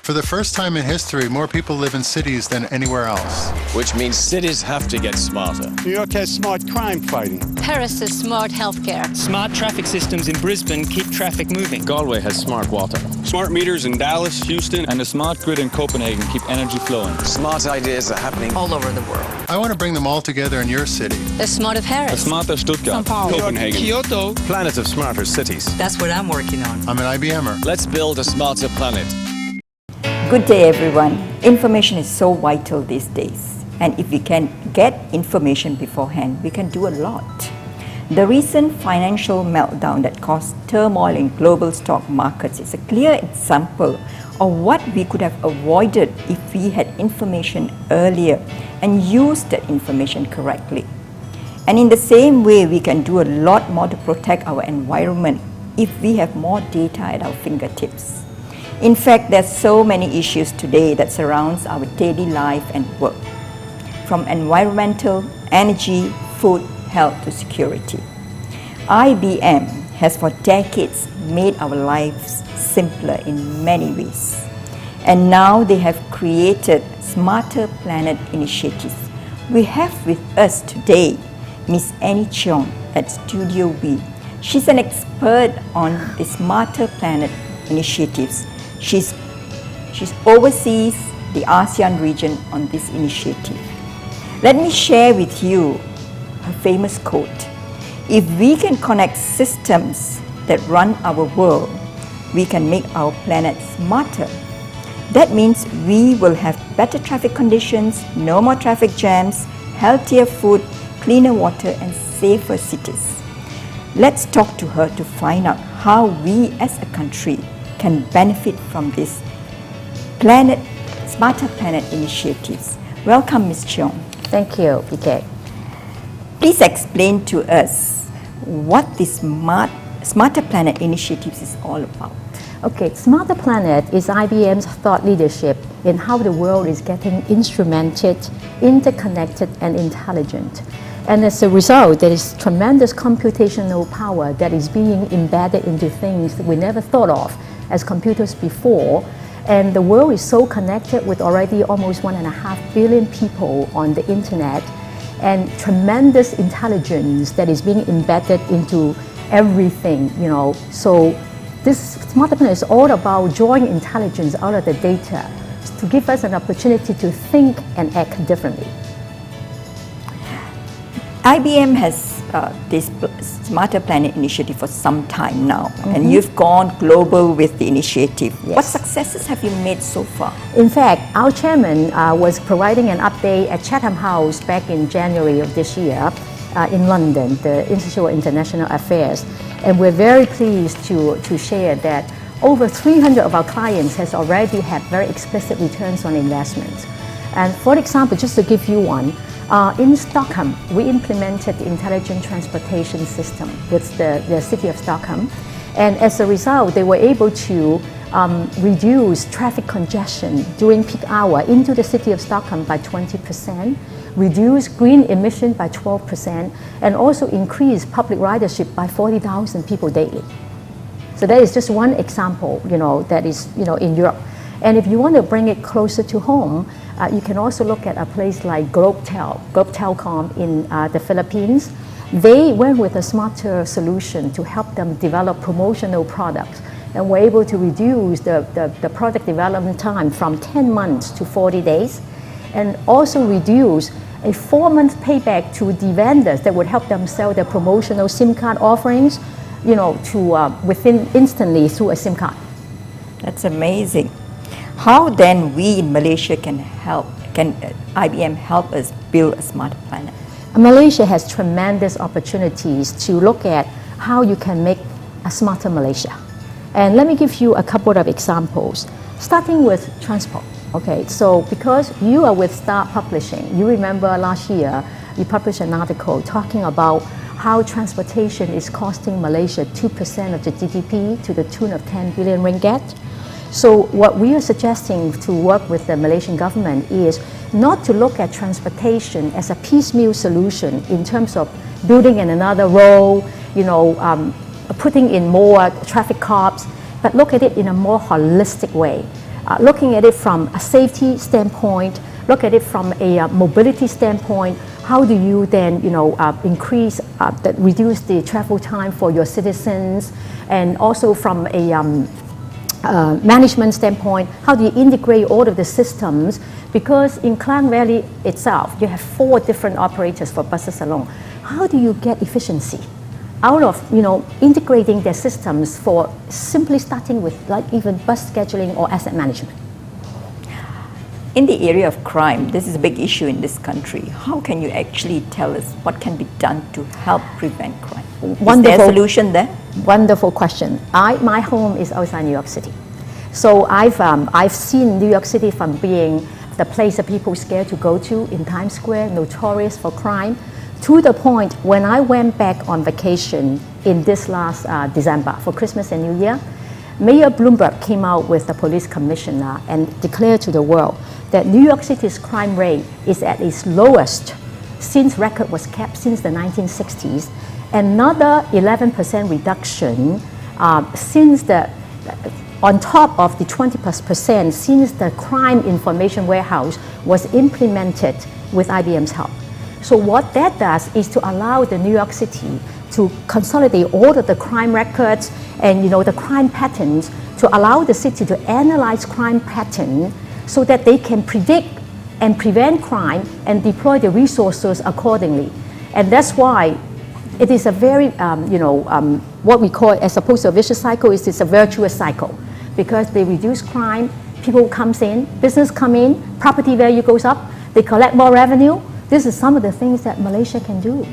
For the first time in history, more people live in cities than anywhere else. Which means cities have to get smarter. New York has smart crime fighting. Paris has smart healthcare. Smart traffic systems in Brisbane keep traffic moving. Galway has smart water. Smart meters in Dallas, Houston. And a smart grid in Copenhagen keep energy flowing. Smart ideas are happening All over the world. I want to bring them all together in your city. The smarter A Paris. smarter Stuttgart. Copenhagen. Kyoto. planet of smarter cities. That's what I'm working on. I'm an IBMer. Let's build a smarter planet. Good day, everyone. Information is so vital these days. And if we can get information beforehand, we can do a lot. The recent financial meltdown that caused turmoil in global stock markets is a clear example of what we could have avoided if we had information earlier and used that information correctly. And in the same way, we can do a lot more to protect our environment if we have more data at our fingertips. In fact, there's so many issues today that surrounds our daily life and work, from environmental, energy, food, health to security. IBM has for decades made our lives simpler in many ways. And now they have created Smarter Planet initiatives. We have with us today Miss Annie Cheung at Studio B. She's an expert on the Smarter Planet initiatives. She's oversees the ASEAN region on this initiative. Let me share with you her famous quote. If we can connect systems that run our world, we can make our planet smarter. That means we will have better traffic conditions, no more traffic jams, healthier food, cleaner water, and safer cities. Let's talk to her to find out how we as a country can benefit from this Smarter Planet initiatives. Welcome, Ms. Cheung. Thank you, PK. Please explain to us what this Smarter Planet initiatives is all about. Okay, Smarter Planet is IBM's thought leadership in how the world is getting instrumented, interconnected, and intelligent. And as a result, there is tremendous computational power that is being embedded into things that we never thought of as computers before. And the world is so connected with already almost 1.5 billion people on the internet, and tremendous intelligence that is being embedded into everything, So this Smarter Planet is all about drawing intelligence out of the data to give us an opportunity to think and act differently. IBM has this Smarter Planet initiative for some time now, and you've gone global with the initiative. Yes. What successes have you made so far? In fact, our chairman was providing an update at Chatham House back in January of this year in London, the Institute of International Affairs. And we're very pleased to share that over 300 of our clients has already had very explicit returns on investment. And for example, just to give you one, in Stockholm, we implemented the intelligent transportation system with the city of Stockholm. And as a result, they were able to reduce traffic congestion during peak hour into the city of Stockholm by 20%, reduce green emission by 12%, and also increase public ridership by 40,000 people daily. So that is just one example, that is, in Europe. And if you want to bring it closer to home, you can also look at a place like Globe Telecom in the Philippines. They went with a smarter solution to help them develop promotional products, and were able to reduce the product development time from 10 months to 40 days, and also reduce a 4-month payback to the vendors that would help them sell their promotional SIM card offerings, within instantly through a SIM card. That's amazing. How then we in Malaysia can IBM help us build a smarter planet? Malaysia has tremendous opportunities to look at how you can make a smarter Malaysia. And let me give you a couple of examples, starting with transport. Okay, so because you are with Star Publishing, you remember last year you published an article talking about how transportation is costing Malaysia 2% of the GDP to the tune of 10 billion ringgit. So what we are suggesting to work with the Malaysian government is not to look at transportation as a piecemeal solution in terms of building in another road, putting in more traffic cops, but look at it in a more holistic way. looking at it from a safety standpoint, look at it from a mobility standpoint. How do you then, reduce the travel time for your citizens, and also from a management standpoint, how do you integrate all of the systems? Because in Klang Valley itself, you have 4 different operators for buses alone. How do you get efficiency out of integrating their systems for simply starting with like even bus scheduling or asset management? In the area of crime, this is a big issue in this country. How can you actually tell us what can be done to help prevent crime? Is there a solution there? Wonderful question. My home is outside New York City. So I've seen New York City from being the place that people are scared to go to in Times Square, notorious for crime, to the point when I went back on vacation in this last December for Christmas and New Year, Mayor Bloomberg came out with the police commissioner and declared to the world that New York City's crime rate is at its lowest since record was kept since the 1960s. Another 11% reduction on top of the 20% since the crime information warehouse was implemented with IBM's help. So what that does is to allow the New York City to consolidate all of the crime records and the crime patterns, to allow the city to analyze crime pattern so that they can predict and prevent crime and deploy the resources accordingly. And that's why it is a very, what we call, as opposed to a vicious cycle, it's a virtuous cycle, because they reduce crime, people comes in, business come in, property value goes up, they collect more revenue. This is some of the things that Malaysia can do.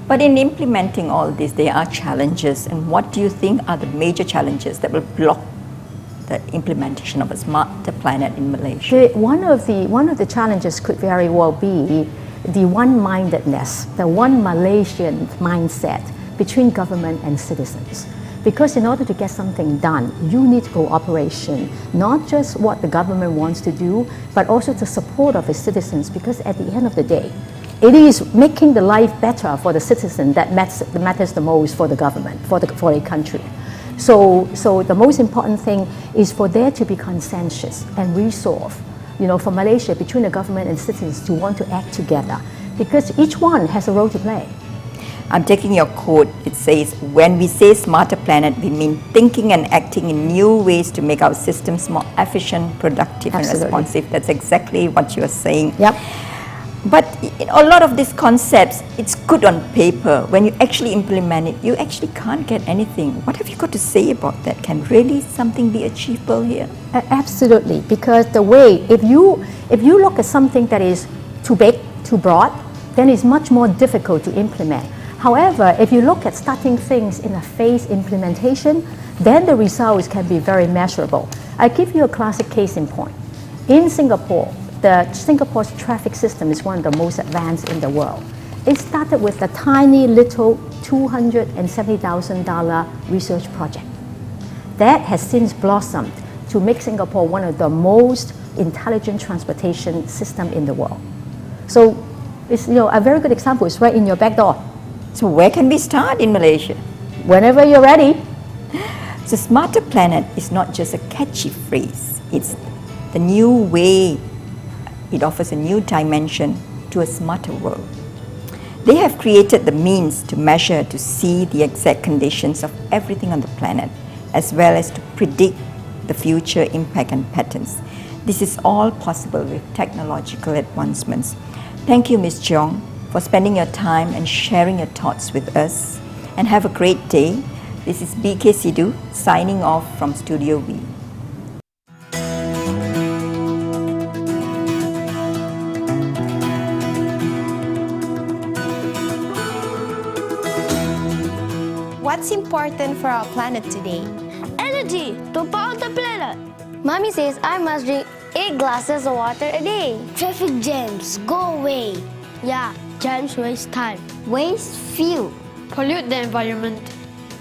But in implementing all this, there are challenges. And what do you think are the major challenges that will block the implementation of a smarter planet in Malaysia? One of the challenges could very well be the one-mindedness, the one Malaysian mindset between government and citizens. Because in order to get something done, you need cooperation, not just what the government wants to do, but also the support of the citizens, because at the end of the day, it is making the life better for the citizen that matters the most for the government, for a country. So the most important thing is for there to be consensus and resolve, for Malaysia, between the government and citizens to want to act together, because each one has a role to play. I'm taking your quote. It says, when we say smarter planet, we mean thinking and acting in new ways to make our systems more efficient, productive, Absolutely. and responsive. That's exactly what you're saying. Yep. But a lot of these concepts, it's good on paper. When you actually implement it, you actually can't get anything. What have you got to say about that? Can really something be achievable here? Absolutely, because if you look at something that is too big, too broad, then it's much more difficult to implement. However, if you look at starting things in a phased implementation, then the results can be very measurable. I give you a classic case in point. In Singapore, Singapore's traffic system is one of the most advanced in the world. It started with a tiny little $270,000 research project. That has since blossomed to make Singapore one of the most intelligent transportation system in the world. So it's a very good example. It's right in your back door. So where can we start in Malaysia? Whenever you're ready. So smarter planet is not just a catchy phrase. It's the new way. It offers a new dimension to a smarter world. They have created the means to measure, to see the exact conditions of everything on the planet, as well as to predict the future impact and patterns. This is all possible with technological advancements. Thank you, Ms. Cheung, for spending your time and sharing your thoughts with us. And have a great day. This is BK Sidhu signing off from Studio V. What's important for our planet today? Energy to power the planet. Mommy says I must drink 8 glasses of water a day. Traffic jams, go away. Yeah, jams waste time. Waste fuel. Pollute the environment.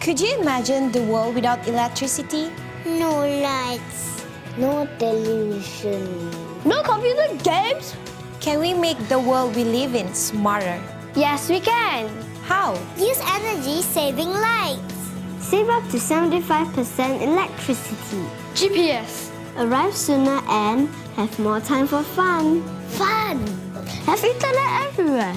Could you imagine the world without electricity? No lights. No television. No computer games. Can we make the world we live in smarter? Yes, we can. How? Use energy-saving lights. Save up to 75% electricity. GPS. Arrive sooner and have more time for fun. Fun! Have internet everywhere.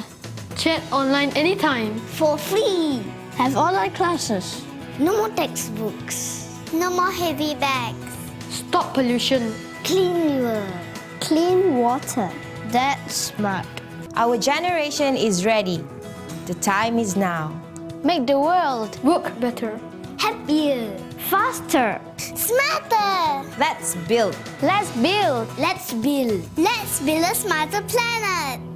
Chat online anytime. For free. Have online classes. No more textbooks. No more heavy bags. Stop pollution. Clean river. Clean water. That's smart. Our generation is ready. The time is now. Make the world work better. Happier. Faster. Smarter. Let's build. Let's build. Let's build. Let's build a smarter planet.